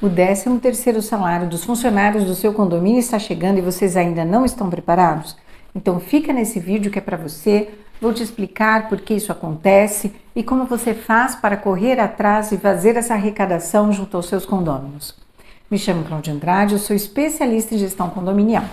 O 13º salário dos funcionários do seu condomínio está chegando e vocês ainda não estão preparados? Então fica nesse vídeo que é para você. Vou te explicar por que isso acontece e como você faz para correr atrás e fazer essa arrecadação junto aos seus condôminos. Me chamo Cláudia Andrade, eu sou especialista em gestão condominial.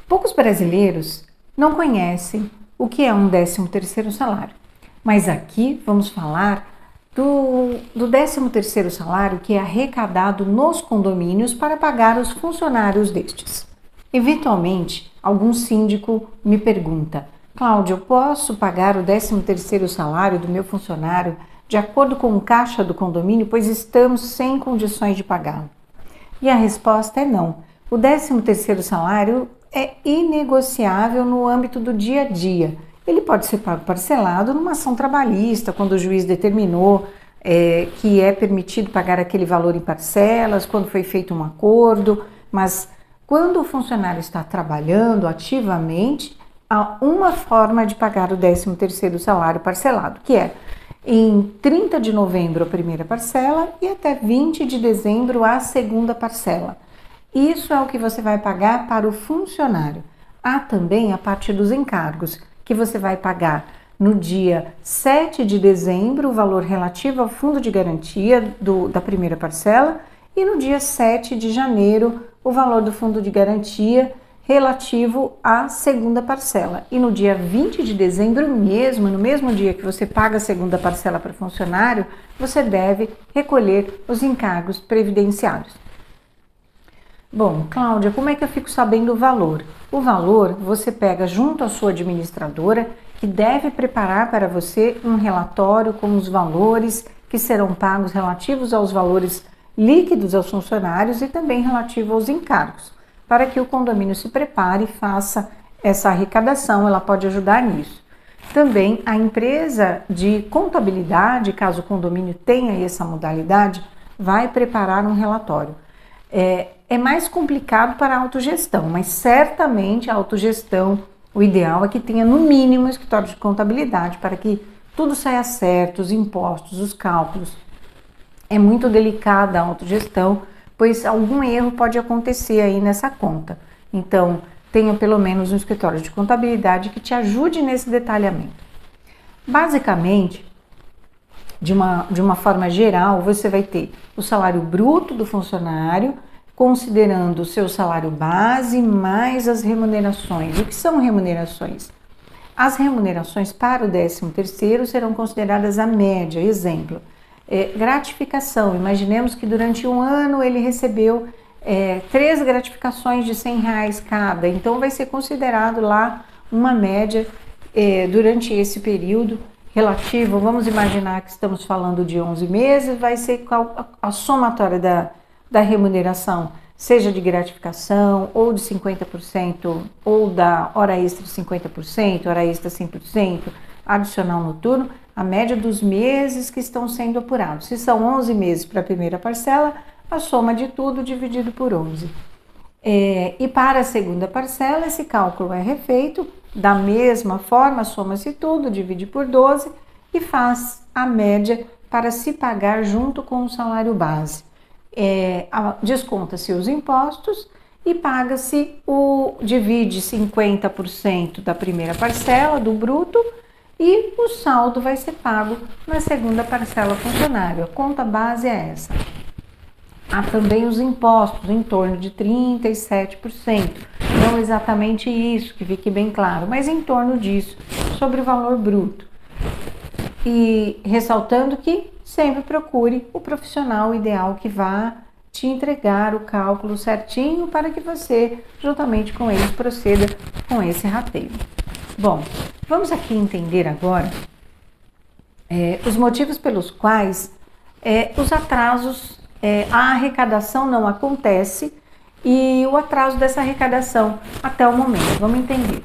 Poucos brasileiros não conhecem o que é um 13º salário, mas aqui vamos falar do 13º salário que é arrecadado nos condomínios para pagar os funcionários destes. Eventualmente, algum síndico me pergunta: Cláudia, eu posso pagar o 13º salário do meu funcionário de acordo com o caixa do condomínio, pois estamos sem condições de pagá-lo? E a resposta é não. O 13º salário é inegociável no âmbito do dia a dia. Ele pode ser pago parcelado numa ação trabalhista, quando o juiz determinou que é permitido pagar aquele valor em parcelas, quando foi feito um acordo, mas quando o funcionário está trabalhando ativamente, há uma forma de pagar o 13º salário parcelado, que é em 30 de novembro a primeira parcela e até 20 de dezembro a segunda parcela. Isso é o que você vai pagar para o funcionário. Há também a parte dos encargos, que você vai pagar no dia 7 de dezembro o valor relativo ao fundo de garantia da primeira parcela e no dia 7 de janeiro o valor do fundo de garantia relativo à segunda parcela. E no dia 20 de dezembro mesmo, no mesmo dia que você paga a segunda parcela para o funcionário, você deve recolher os encargos previdenciários. Bom, Cláudia, como é que eu fico sabendo o valor? O valor você pega junto à sua administradora, que deve preparar para você um relatório com os valores que serão pagos relativos aos valores líquidos aos funcionários e também relativo aos encargos, para que o condomínio se prepare e faça essa arrecadação. Ela pode ajudar nisso. Também a empresa de contabilidade, caso o condomínio tenha essa modalidade, vai preparar um relatório. É mais complicado para a autogestão, mas certamente a autogestão, o ideal é que tenha no mínimo um escritório de contabilidade para que tudo saia certo, os impostos, os cálculos. É muito delicada a autogestão, pois algum erro pode acontecer aí nessa conta. Então, tenha pelo menos um escritório de contabilidade que te ajude nesse detalhamento. Basicamente, de uma forma geral, você vai ter o salário bruto do funcionário, considerando o seu salário base mais as remunerações. O que são remunerações? As remunerações para o 13º serão consideradas a média. Exemplo, gratificação. Imaginemos que durante um ano ele recebeu 3 gratificações de R$100 cada. Então vai ser considerado lá uma média durante esse período relativo. Vamos imaginar que estamos falando de 11 meses, vai ser a somatória da remuneração, seja de gratificação, ou de 50%, ou da hora extra 50%, hora extra 100%, adicional noturno, a média dos meses que estão sendo apurados. Se são 11 meses para a primeira parcela, a soma de tudo dividido por 11. E para a segunda parcela, esse cálculo é refeito da mesma forma, soma-se tudo, divide por 12 e faz a média para se pagar junto com o salário base. Desconta-se os impostos e paga-se divide 50% da primeira parcela do bruto e o saldo vai ser pago na segunda parcela funcionário. A conta base é essa. Há também os impostos em torno de 37%, não exatamente isso, que fique bem claro, mas em torno disso, sobre o valor bruto. E ressaltando que sempre procure o profissional ideal que vá te entregar o cálculo certinho para que você, juntamente com ele, proceda com esse rateio. Bom, vamos aqui entender agora os motivos pelos quais os atrasos, a arrecadação não acontece e o atraso dessa arrecadação até o momento. Vamos entender.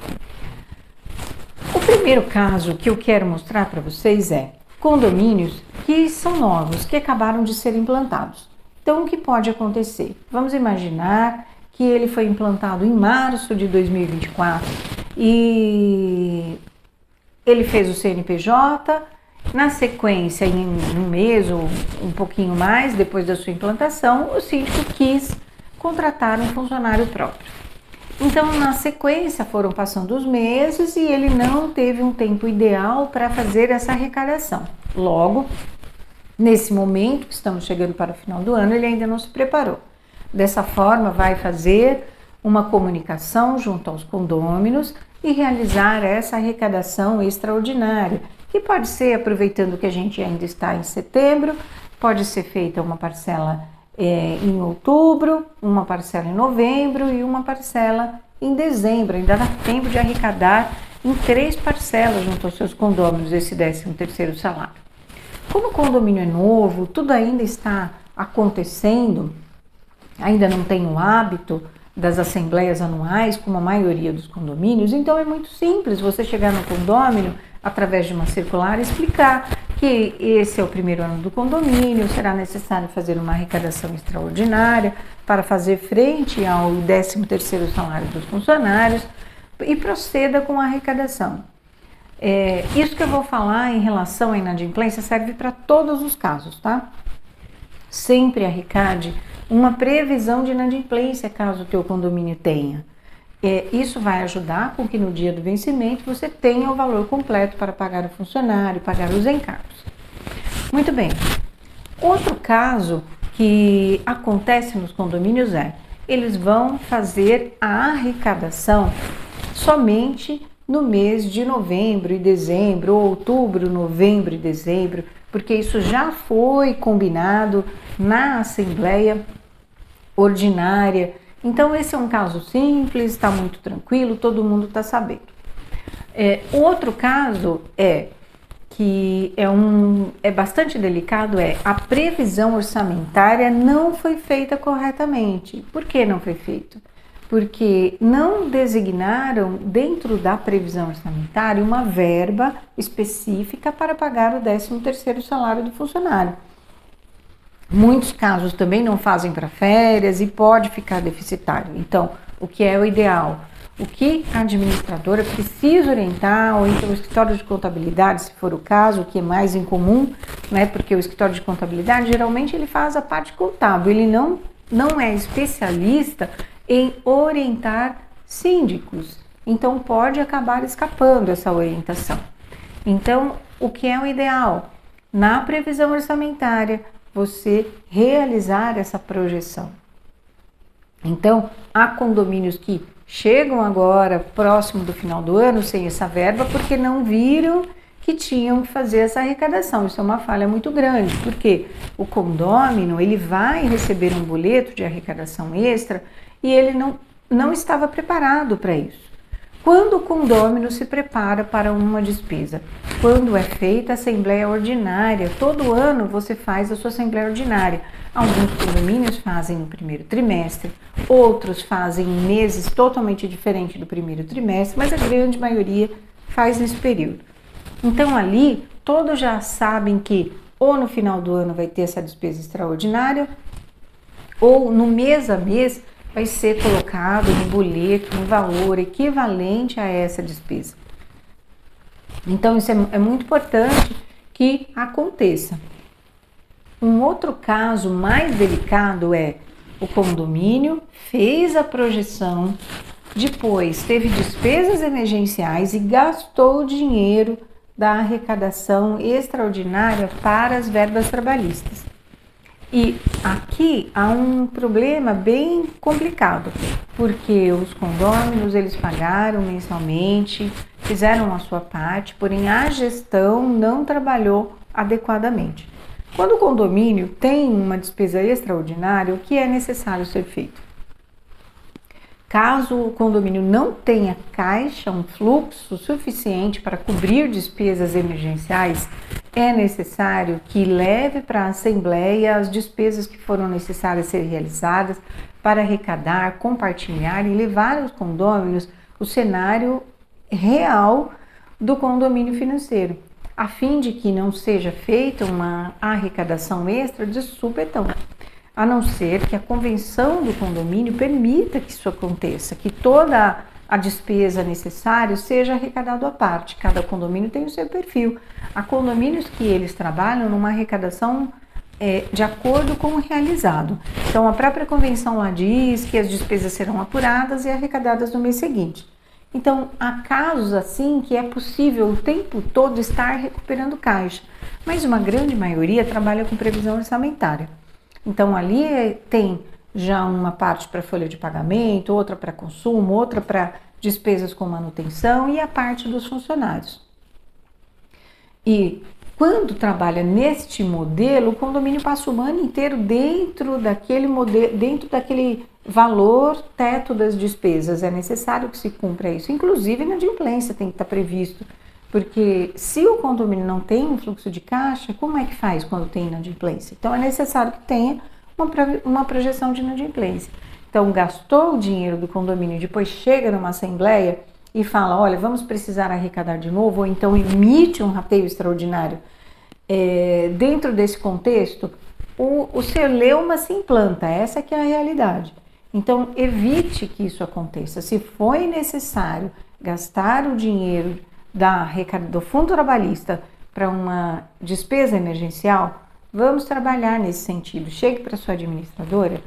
O primeiro caso que eu quero mostrar para vocês é condomínios que são novos, que acabaram de ser implantados. Então, o que pode acontecer? Vamos imaginar que ele foi implantado em março de 2024 e ele fez o CNPJ Na sequência, em um mês ou um pouquinho mais depois da sua implantação, o síndico quis contratar um funcionário próprio. Então, na sequência, foram passando os meses e ele não teve um tempo ideal para fazer essa arrecadação. Logo, nesse momento que estamos chegando para o final do ano, ele ainda não se preparou. Dessa forma, vai fazer uma comunicação junto aos condôminos e realizar essa arrecadação extraordinária, que pode ser, aproveitando que a gente ainda está em setembro, pode ser feita uma parcela em outubro, uma parcela em novembro e uma parcela em dezembro. Ainda dá tempo de arrecadar em 3 parcelas junto aos seus condôminos esse 13º salário. Como o condomínio é novo, tudo ainda está acontecendo, ainda não tem o hábito das assembleias anuais, como a maioria dos condomínios, então é muito simples você chegar no condômino, através de uma circular, explicar que esse é o primeiro ano do condomínio, será necessário fazer uma arrecadação extraordinária para fazer frente ao 13º salário dos funcionários e proceda com a arrecadação. Isso que eu vou falar em relação à inadimplência serve para todos os casos, tá? Sempre arrecade uma previsão de inadimplência caso o teu condomínio tenha. Isso vai ajudar com que no dia do vencimento você tenha o valor completo para pagar o funcionário, pagar os encargos. Muito bem. Outro caso que acontece nos condomínios eles vão fazer a arrecadação somente no mês de novembro e dezembro, ou outubro, novembro e dezembro, porque isso já foi combinado na Assembleia Ordinária. Então, esse é um caso simples, está muito tranquilo, todo mundo está sabendo. Outro caso que é bastante delicado, a previsão orçamentária não foi feita corretamente. Por que não foi feito? Porque não designaram dentro da previsão orçamentária uma verba específica para pagar o 13º salário do funcionário. Muitos casos também não fazem para férias e pode ficar deficitário. Então, o que é o ideal? O que a administradora precisa orientar, ou então o escritório de contabilidade, se for o caso, o que é mais incomum, né? Porque o escritório de contabilidade, geralmente, ele faz a parte contábil, ele não é especialista em orientar síndicos. Então, pode acabar escapando essa orientação. Então, o que é o ideal? Na previsão orçamentária, você realizar essa projeção. Então, há condomínios que chegam agora, próximo do final do ano, sem essa verba, porque não viram que tinham que fazer essa arrecadação. Isso é uma falha muito grande, porque o condômino, ele vai receber um boleto de arrecadação extra e ele não estava preparado para isso. Quando o condômino se prepara para uma despesa? Quando é feita a assembleia ordinária. Todo ano você faz a sua assembleia ordinária. Alguns condomínios fazem no primeiro trimestre, outros fazem em meses totalmente diferentes do primeiro trimestre, mas a grande maioria faz nesse período. Então ali, todos já sabem que ou no final do ano vai ter essa despesa extraordinária, ou no mês a mês vai ser colocado no boleto um valor equivalente a essa despesa. Então, isso é muito importante que aconteça. Um outro caso mais delicado o condomínio fez a projeção, depois teve despesas emergenciais e gastou o dinheiro da arrecadação extraordinária para as verbas trabalhistas. E aqui há um problema bem complicado, porque os condôminos, eles pagaram mensalmente, fizeram a sua parte, porém a gestão não trabalhou adequadamente. Quando o condomínio tem uma despesa extraordinária, o que é necessário ser feito? Caso o condomínio não tenha caixa, um fluxo suficiente para cobrir despesas emergenciais, é necessário que leve para a Assembleia as despesas que foram necessárias ser realizadas para arrecadar, compartilhar e levar aos condôminos o cenário real do condomínio financeiro, a fim de que não seja feita uma arrecadação extra de supetão, a não ser que a convenção do condomínio permita que isso aconteça, que toda a despesa necessária seja arrecadado à parte. Cada condomínio tem o seu perfil. Há condomínios que eles trabalham numa arrecadação de acordo com o realizado. Então, a própria convenção lá diz que as despesas serão apuradas e arrecadadas no mês seguinte. Então, há casos assim que é possível o tempo todo estar recuperando caixa, mas uma grande maioria trabalha com previsão orçamentária. Então, ali tem já uma parte para folha de pagamento, outra para consumo, outra para despesas com manutenção e a parte dos funcionários. E quando trabalha neste modelo, o condomínio passa o ano inteiro dentro daquele modelo, dentro daquele valor teto das despesas. É necessário que se cumpra isso. Inclusive, na inadimplência tem que estar previsto, porque se o condomínio não tem um fluxo de caixa, como é que faz quando tem inadimplência? Então, é necessário que tenha uma projeção de inadimplência. Então, gastou o dinheiro do condomínio, depois chega numa assembleia e fala, olha, vamos precisar arrecadar de novo, ou então emite um rateio extraordinário. Dentro desse contexto, o celeuma se implanta, essa que é a realidade. Então, evite que isso aconteça. Se foi necessário gastar o dinheiro do fundo trabalhista para uma despesa emergencial, vamos trabalhar nesse sentido. Chegue para sua administradora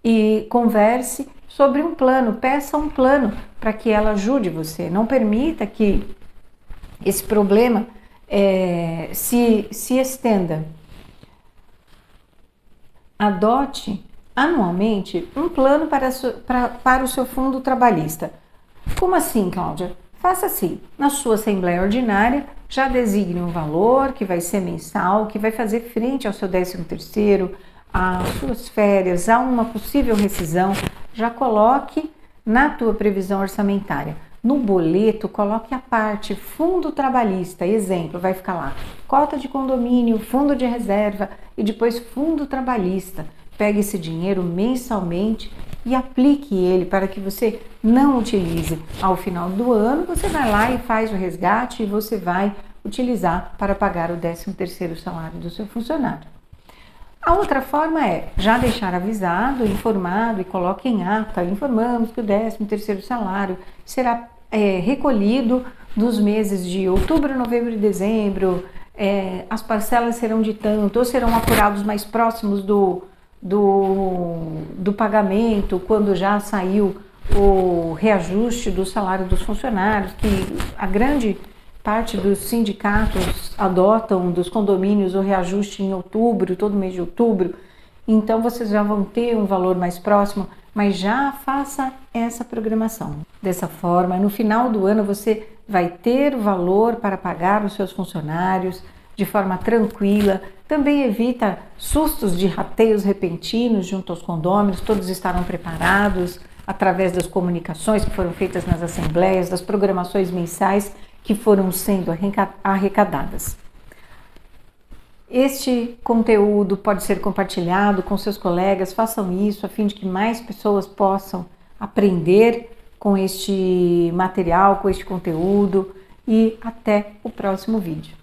e converse sobre um plano, peça um plano para que ela ajude você. Não permita que esse problema se estenda. Adote anualmente um plano para o seu fundo trabalhista. Como assim, Cláudia? Faça assim, na sua assembleia ordinária, já designe um valor que vai ser mensal, que vai fazer frente ao seu 13º, às suas férias, a uma possível rescisão, já coloque na tua previsão orçamentária. No boleto, coloque a parte fundo trabalhista, exemplo, vai ficar lá, cota de condomínio, fundo de reserva e depois fundo trabalhista. Pegue esse dinheiro mensalmente e aplique ele para que você não utilize. Ao final do ano, você vai lá e faz o resgate e você vai utilizar para pagar o 13º salário do seu funcionário. A outra forma é já deixar avisado, informado e coloque em ata, informamos que o 13º salário será recolhido dos meses de outubro, novembro e dezembro, as parcelas serão de tanto, ou serão apurados mais próximos do pagamento, quando já saiu o reajuste do salário dos funcionários, que a grande parte dos sindicatos adotam dos condomínios o reajuste em outubro, todo mês de outubro. Então, vocês já vão ter um valor mais próximo, mas já faça essa programação. Dessa forma, no final do ano, você vai ter o valor para pagar os seus funcionários de forma tranquila. Também evita sustos de rateios repentinos junto aos condôminos, todos estarão preparados através das comunicações que foram feitas nas assembleias, das programações mensais que foram sendo arrecadadas. Este conteúdo pode ser compartilhado com seus colegas, façam isso a fim de que mais pessoas possam aprender com este material, com este conteúdo e até o próximo vídeo.